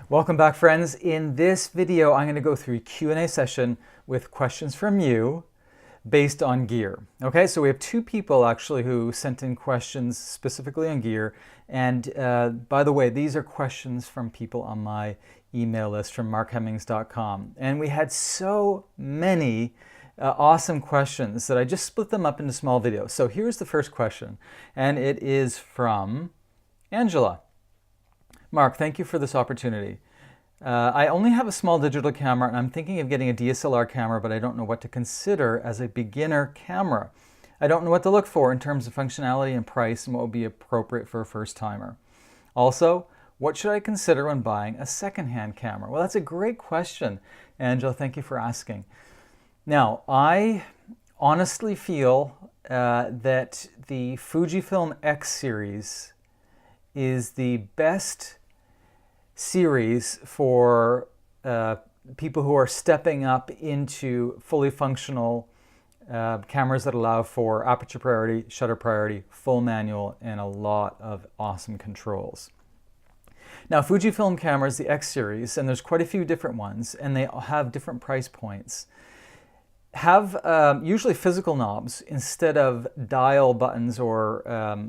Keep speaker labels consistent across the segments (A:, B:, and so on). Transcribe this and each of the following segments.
A: Welcome back, friends. In this video, I'm going to go through a Q&A session with questions from you based on gear. Okay, so we have two people actually who sent in questions specifically on gear. And by the way, these are questions from people on my email list from markhemmings.com. And we had so many awesome questions that I just split them up into small videos. So here's the first question, and it is from Angela. Mark, thank you for this opportunity. I only have a small digital camera and I'm thinking of getting a DSLR camera, but I don't know what to consider as a beginner camera. I don't know what to look for in terms of functionality and price and what would be appropriate for a first timer. Also, what should I consider when buying a secondhand camera? Well, that's a great question, Angela. Thank you for asking. Now, I honestly feel that the Fujifilm X series is the best series for people who are stepping up into fully functional cameras that allow for aperture priority, shutter priority, full manual, and a lot of awesome controls. Now, Fujifilm cameras, the X series, and there's quite a few different ones, and they have different price points, have usually physical knobs instead of dial buttons or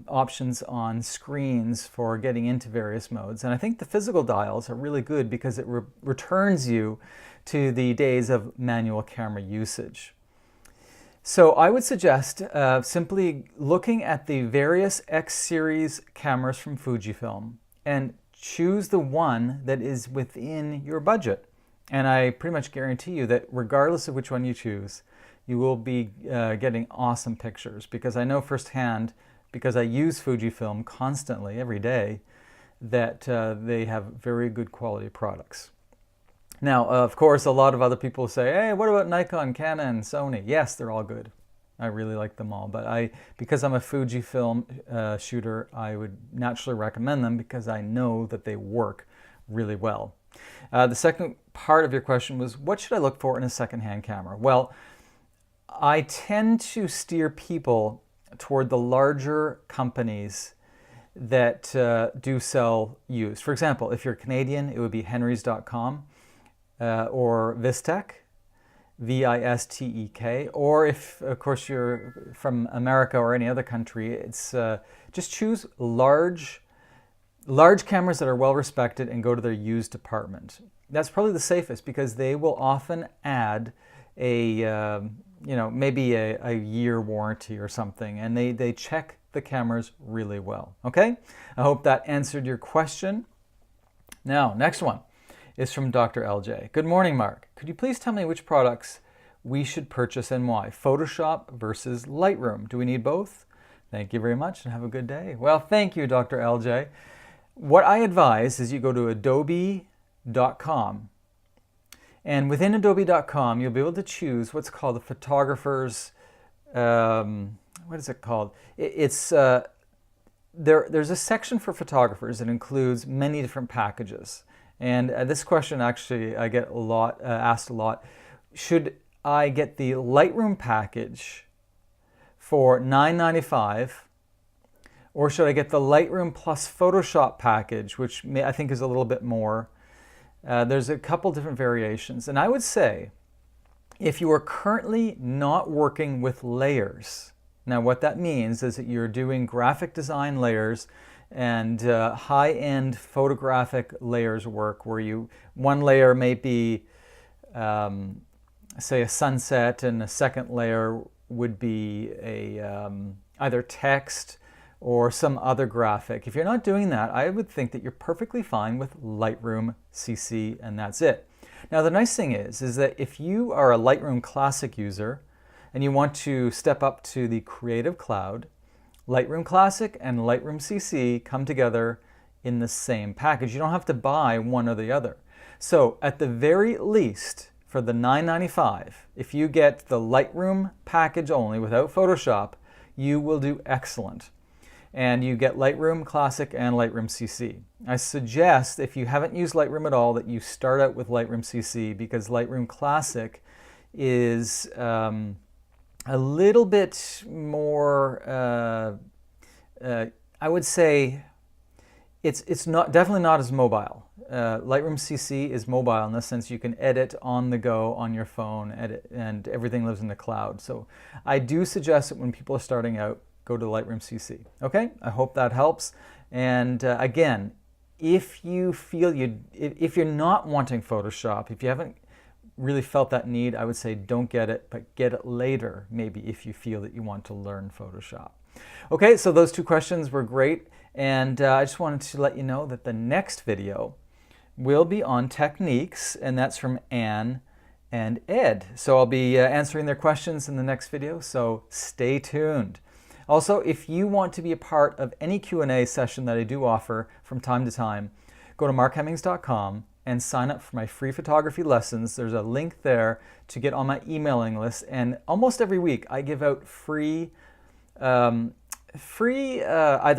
A: options on screens for getting into various modes. And I think the physical dials are really good because it returns you to the days of manual camera usage. So I would suggest simply looking at the various X series cameras from Fujifilm and choose the one that is within your budget. And I pretty much guarantee you that regardless of which one you choose, you will be getting awesome pictures, because I know firsthand, because I use Fujifilm constantly every day, that they have very good quality products. Now, of course, a lot of other people say, hey, what about Nikon, Canon, Sony? Yes, they're all good. I really like them all. But because I'm a Fujifilm shooter, I would naturally recommend them because I know that they work really well. The second part of your question was, what should I look for in a secondhand camera? Well, I tend to steer people toward the larger companies that do sell used. For example, if you're Canadian, it would be henrys.com or Vistek, V-I-S-T-E-K. Or if, of course, you're from America or any other country, it's just choose large cameras that are well respected and go to their used department. That's probably the safest because they will often add a maybe a year warranty or something, and they check the cameras really well. Okay, I hope that answered your question. Now, next one is from Dr. LJ. Good morning, Mark. Could you please tell me which products we should purchase and why? Photoshop versus Lightroom. Do we need both? Thank you very much and have a good day. Well, thank you, Dr. LJ. What I advise is you go to adobe.com, and within adobe.com you'll be able to choose what's called the photographer's, what is it called? There's a section for photographers that includes many different packages. And this question actually I get asked a lot. Should I get the Lightroom package for $9.95? Or should I get the Lightroom plus Photoshop package, which I think is a little bit more? There's a couple different variations. And I would say, if you are currently not working with layers, now what that means is that you're doing graphic design layers and high-end photographic layers work where one layer may be, say, a sunset, and a second layer would be either text or some other graphic. If you're not doing that, I would think that you're perfectly fine with Lightroom CC, and that's it. Now, the nice thing is that if you are a Lightroom Classic user and you want to step up to the Creative Cloud, Lightroom Classic and Lightroom CC come together in the same package. You don't have to buy one or the other. So at the very least, for the $9.95, if you get the Lightroom package only without Photoshop, you will do excellent. And you get Lightroom Classic and Lightroom CC. I suggest, if you haven't used Lightroom at all, that you start out with Lightroom CC, because Lightroom Classic is a little bit more, I would say, it's definitely not as mobile Lightroom CC is mobile in the sense you can edit on the go on your phone, and everything lives in the cloud. So I do suggest that when people are starting out, go to Lightroom CC. Okay, I hope that helps. And again, if you feel if you're not wanting Photoshop, if you haven't really felt that need, I would say don't get it, but get it later, maybe if you feel that you want to learn Photoshop. Okay, so those two questions were great, and I just wanted to let you know that the next video will be on techniques, and that's from Anne and Ed. So I'll be answering their questions in the next video, so stay tuned. Also, if you want to be a part of any Q&A session that I do offer from time to time, go to markhemmings.com and sign up for my free photography lessons. There's a link there to get on my emailing list, and almost every week I give out free either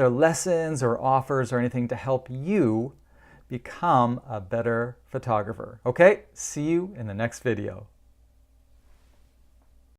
A: lessons or offers or anything to help you become a better photographer. Okay, see you in the next video.